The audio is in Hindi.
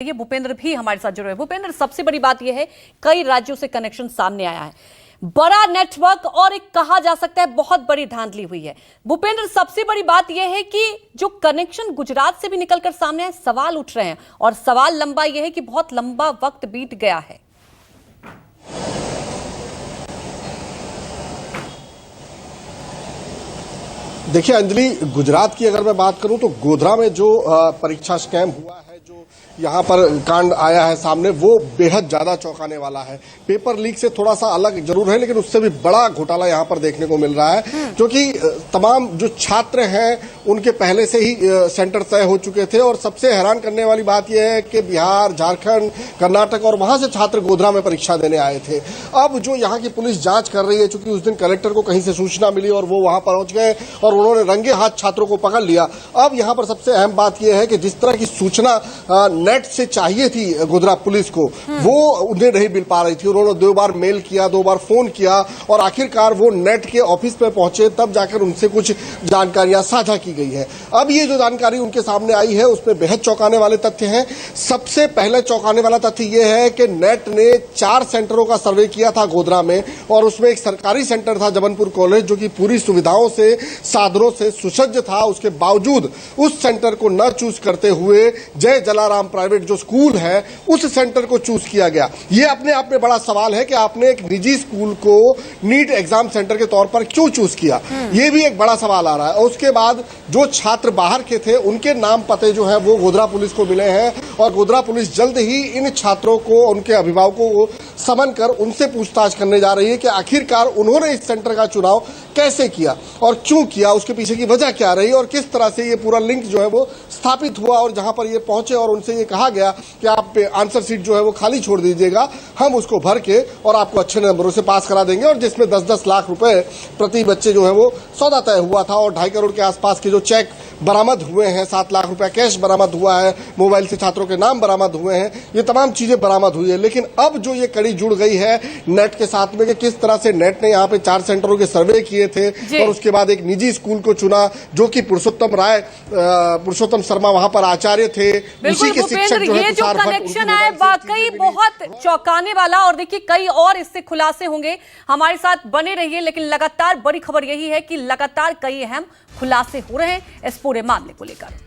ये भूपेंद्र भी हमारे साथ जुड़े हैं। भूपेंद्र, सबसे बड़ी बात यह है कई राज्यों से कनेक्शन सामने आया है, बड़ा नेटवर्क और एक कहा जा सकता है बहुत बड़ी धांधली हुई है। भूपेंद्र, सबसे बड़ी बात यह है कि जो कनेक्शन गुजरात से भी निकलकर सामने आए, सवाल उठ रहे हैं और सवाल लंबा यह है कि बहुत लंबा वक्त बीत गया है। देखिए अंजलि, गुजरात की अगर मैं बात करूं तो गोधरा में जो परीक्षा स्कैम हुआ है, जो यहाँ पर कांड आया है सामने, वो बेहद ज्यादा चौंकाने वाला है। पेपर लीक से थोड़ा सा अलग जरूर है, लेकिन उससे भी बड़ा घोटाला यहाँ पर देखने को मिल रहा है, क्योंकि तमाम जो छात्र हैं उनके पहले से ही सेंटर तय हो चुके थे। और सबसे हैरान करने वाली बात यह है कि बिहार, झारखंड, कर्नाटक और वहां से छात्र गोधरा में परीक्षा देने आए थे। अब जो यहाँ की पुलिस जांच कर रही है, चूंकि उस दिन कलेक्टर को कहीं से सूचना मिली और वो वहां पहुंच गए और उन्होंने रंगे हाथ छात्रों को पकड़ लिया। अब यहाँ पर सबसे अहम बात यह है कि जिस तरह की सूचना नेट से चाहिए थी गोधरा पुलिस को, वो उन्हें नहीं मिल पा रही थी। उन्होंने 2 बार मेल किया, 2 बार फोन किया और आखिरकार वो नेट के ऑफिस पे पहुंचे, तब जाकर उनसे कुछ जानकारियां साझा की गई है। अब ये जो जानकारी उनके सामने आई है उसमें बेहद चौंकाने वाले तथ्य हैं। सबसे पहले चौंकाने वाला तथ्य यह है कि नेट ने 4 सेंटरों का सर्वे किया था गोधरा में, और उसमें एक सरकारी सेंटर था जबलपुर कॉलेज, जो कि पूरी सुविधाओं से, साधनों से सुसज्ज था। उसके बावजूद उस सेंटर को न चूज करते हुए जय जलाराम प्राइवेट जो स्कूल है, उस सेंटर को चूज किया गया। यह अपने आप में बड़ा सवाल है कि आपने एक निजी स्कूल को नीट एग्जाम सेंटर के तौर पर क्यों चूज किया, यह भी एक बड़ा सवाल आ रहा है। और उसके बाद जो छात्र बाहर के थे उनके नाम पते जो है वो गोधरा पुलिस को मिले हैं, और गोधरा पुलिस जल्द ही इन छात्रों को, उनके अभिभावकों को समन कर उनसे पूछताछ करने जा रही है कि आखिरकार उन्होंने इस सेंटर का चुनाव कैसे किया और क्यों किया, उसके पीछे की वजह क्या रही और किस तरह से ये पूरा लिंक जो है वो स्थापित हुआ। और जहां पर ये पहुंचे और उनसे ये कहा गया कि आप आंसर शीट जो है वो खाली छोड़ दीजिएगा, हम उसको भर के और आपको अच्छे नंबरों से पास करा देंगे, और जिसमें 10-10 लाख रुपए प्रति बच्चे जो है वो सौदा तय हुआ था। और 2.5 करोड़ के आसपास के जो चेक बरामद हुए हैं, 7 लाख रुपया कैश बरामद हुआ है, मोबाइल से छात्रों के नाम बरामद हुए हैं, ये तमाम चीजें बरामद हुई है। लेकिन अब जो ये कड़ी जुड़ गई है नेट के साथ में कि किस तरह से नेट ने यहाँ पे 4 सेंटरों के सर्वे किए थे और उसके बाद एक निजी स्कूल को चुना, जो कि पुरुषोत्तम शर्मा वहां पर आचार्य थे, उसी के शिक्षक जो है ये जो कनेक्शन है वाकई बहुत चौंकाने वाला। और देखिए कई और इससे खुलासे होंगे, हमारे साथ बने रहिए। लेकिन लगातार बड़ी खबर यही है कि लगातार कई अहम खुलासे हो रहे हैं इस पूरे मामले को लेकर।